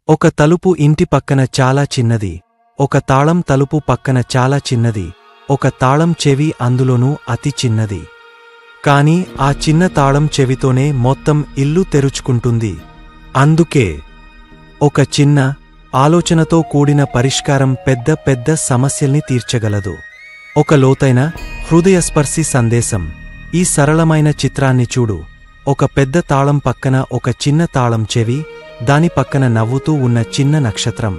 ఒక తలుపు ఇంటి పక్కన చాలా చిన్నది. ఒక తాళం తలుపు పక్కన చాలా చిన్నది. ఒక తాళం చెవి అందులోనూ అతి చిన్నది. కాని ఆ చిన్న తాళం చెవితోనే మొత్తం ఇల్లు తెరుచుకుంటుంది. అందుకే ఒక చిన్న ఆలోచనతో కూడిన పరిష్కారం పెద్ద పెద్ద సమస్యల్ని తీర్చగలదు. ఒక లోతైన హృదయస్పర్శి సందేశం. ఈ సరళమైన చిత్రాన్ని చూడు. ఒక పెద్ద తాళం పక్కన ఒక చిన్న తాళం చెవి, దాని పక్కన నవ్వుతూ ఉన్న చిన్న నక్షత్రం.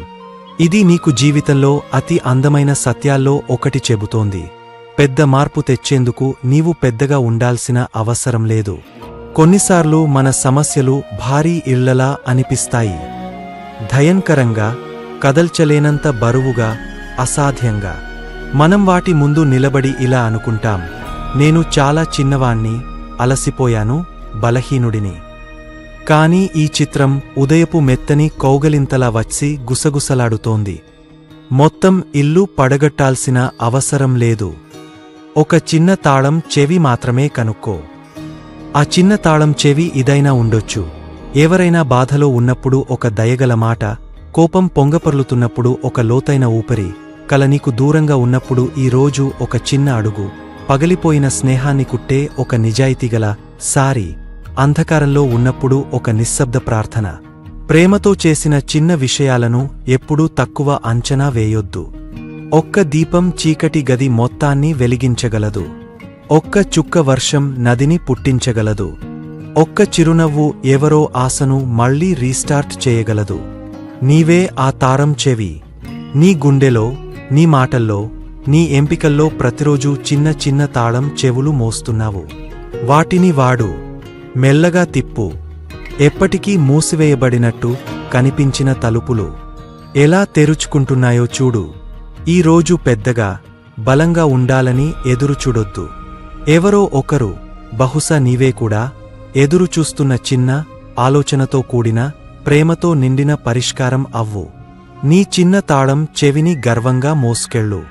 ఇది నీకు జీవితంలో అతి అందమైన సత్యాల్లో ఒకటి చెబుతోంది. పెద్ద మార్పు తెచ్చేందుకు నీవు పెద్దగా ఉండాల్సిన అవసరం లేదు. కొన్నిసార్లు మన సమస్యలు భారీ ఇళ్లలా అనిపిస్తాయి. భయంకరంగా, కదల్చలేనంత బరువుగా, అసాధ్యంగా. మనం వాటి ముందు నిలబడి ఇలా అనుకుంటాం, నేను చాలా చిన్నవాణ్ణి, అలసిపోయాను, బలహీనుడిని. కాని ఈ చిత్రం ఉదయపు మెత్తని కౌగలింతలా వచ్చి గుసగుసలాడుతోంది. మొత్తం ఇల్లు పడగట్టాల్సిన అవసరం లేదు. ఒక చిన్న తాళం చెవి మాత్రమే కనుక్కో. ఆ చిన్న తాళం చెవి ఇదైనా ఉండొచ్చు. ఎవరైనా బాధలో ఉన్నప్పుడు ఒక దయగల మాట, కోపం పొంగపర్లుతున్నప్పుడు ఒక లోతైన ఊపిరి, కల నీకు దూరంగా ఉన్నప్పుడు ఈ రోజు ఒక చిన్న అడుగు, పగిలిపోయిన స్నేహాన్ని కుట్టే ఒక నిజాయితీగల సారీ, అంధకారంలో ఉన్నప్పుడు ఒక నిశ్శబ్ద ప్రార్థన. ప్రేమతో చేసిన చిన్న విషయాలను ఎప్పుడూ తక్కువ అంచనా వేయొద్దు. ఒక్క దీపం చీకటి గది మొత్తాన్ని వెలిగించగలదు. ఒక్క చుక్క వర్షం నదిని పుట్టించగలదు. ఒక్క చిరునవ్వు ఎవరో ఆశను మళ్లీ రీస్టార్ట్ చేయగలదు. నీవే ఆ తారం చెవి. నీ గుండెలో, నీ మాటల్లో, నీ ఎంపికల్లో ప్రతిరోజూ చిన్న చిన్న తాళం చెవులు మోస్తున్నావు. వాటిని వాడు. మెల్లగా తిప్పు. ఎప్పటికీ మూసివేయబడినట్టు కనిపించిన తలుపులు ఎలా తెరుచుకుంటున్నాయో చూడు. ఈ రోజు పెద్దగా, బలంగా ఉండాలని ఎదురుచూడొద్దు. ఎవరో ఒకరు, బహుశా నీవే కూడా, ఎదురుచూస్తున్న చిన్న ఆలోచనతో కూడిన, ప్రేమతో నిండిన పరిష్కారం అవ్వు. నీ చిన్న తాళం చెవిని గర్వంగా మోసుకెళ్ళు.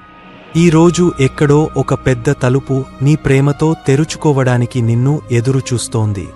ఈ రోజు ఎక్కడో ఒక పెద్ద తలుపు నీ ప్రేమతో తెరుచుకోవడానికి నిన్ను ఎదురుచూస్తోంది.